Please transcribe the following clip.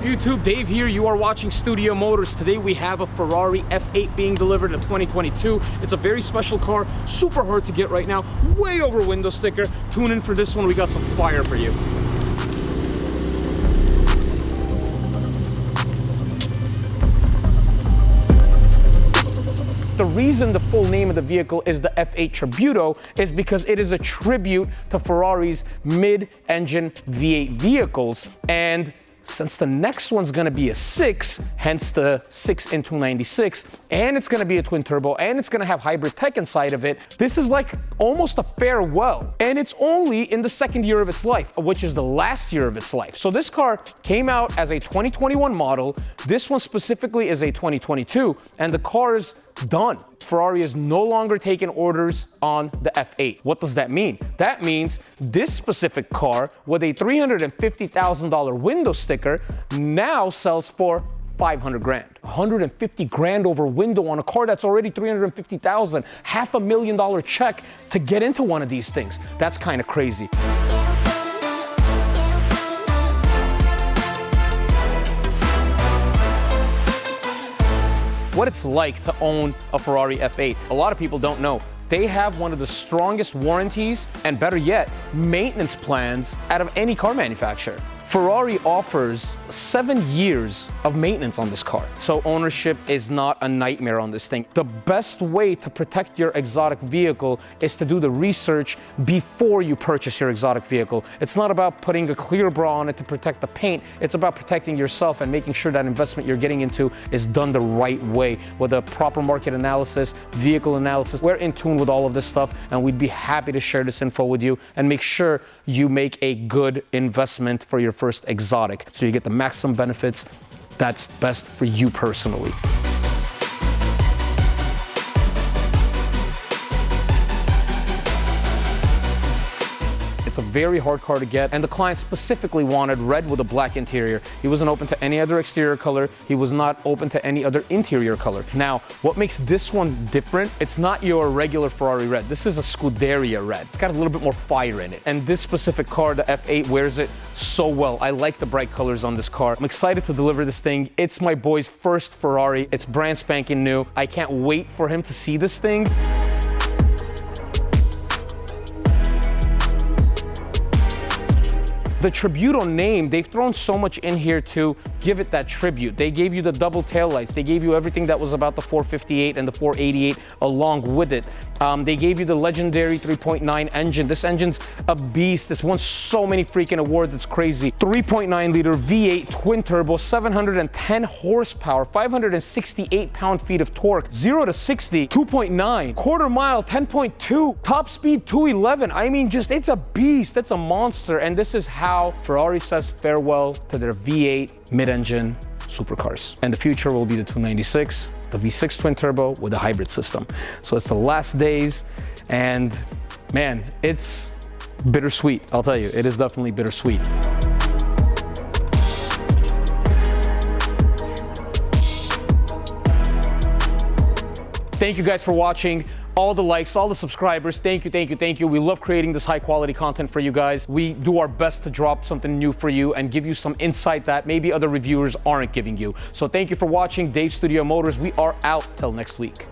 up, YouTube? Dave here. You are watching Studio Motors. Today we have a Ferrari F8 being delivered in 2022. It's a very special car, super hard to get right now, way over window sticker. Tune in for this one. We got some fire for you. The reason the full name of the vehicle is the F8 Tributo is because it is a tribute to Ferrari's mid-engine V8 vehicles. And since the next one's gonna be a 6, hence the 6 in 296, and it's gonna be a twin turbo, and it's gonna have hybrid tech inside of it, this is like almost a farewell. And it's only in the second year of its life, which is the last year of its life. So this car came out as a 2021 model. This one specifically is a 2022, and the car is done. Ferrari is no longer taking orders on the F8. What does that mean? That means this specific car with a $350,000 window sticker now sells for 500 grand. 150 grand over window on a car that's already 350,000. $500,000 check to get into one of these things. That's kind of crazy. What it's like to own a Ferrari F8. A lot of people don't know. They have one of the strongest warranties and, better yet, maintenance plans out of any car manufacturer. Ferrari offers 7 years of maintenance on this car. So ownership is not a nightmare on this thing. The best way to protect your exotic vehicle is to do the research before you purchase your exotic vehicle. It's not about putting a clear bra on it to protect the paint. It's about protecting yourself and making sure that investment you're getting into is done the right way with a proper market analysis, vehicle analysis. We're in tune with all of this stuff, and we'd be happy to share this info with you and make sure you make a good investment for your first exotic, so you get the maximum benefits that's best for you personally. It's a very hard car to get, and the client specifically wanted red with a black interior. He wasn't open to any other exterior color. He was not open to any other interior color. Now, what makes this one different? It's not your regular Ferrari red. This is a Scuderia Red. It's got a little bit more fire in it. And this specific car, the F8, wears it so well. I like the bright colors on this car. I'm excited to deliver this thing. It's my boy's first Ferrari. It's brand spanking new. I can't wait for him to see this thing. The Tributo name, they've thrown so much in here to give it that tribute. They gave you the double taillights. They gave you everything that was about the 458 and the 488 along with it. They gave you the legendary 3.9 engine. This engine's a beast. It's won so many freaking awards, it's crazy. 3.9 liter V8 twin turbo, 710 horsepower, 568 pound-feet of torque, 0 to 60, 2.9, quarter mile, 10.2, top speed 211. I mean, just, it's a beast. It's a monster. And this is how Ferrari says farewell to their V8 mid-engine supercars. And the future will be the 296, the V6 twin turbo with a hybrid system. So it's the last days, and man, it's bittersweet. I'll tell you, it is definitely bittersweet. Thank you guys for watching. All the likes, all the subscribers, thank you, thank you, thank you. We love creating this high quality content for you guys. We do our best to drop something new for you and give you some insight that maybe other reviewers aren't giving you. So thank you for watching Dave Studio Motors. We are out till next week.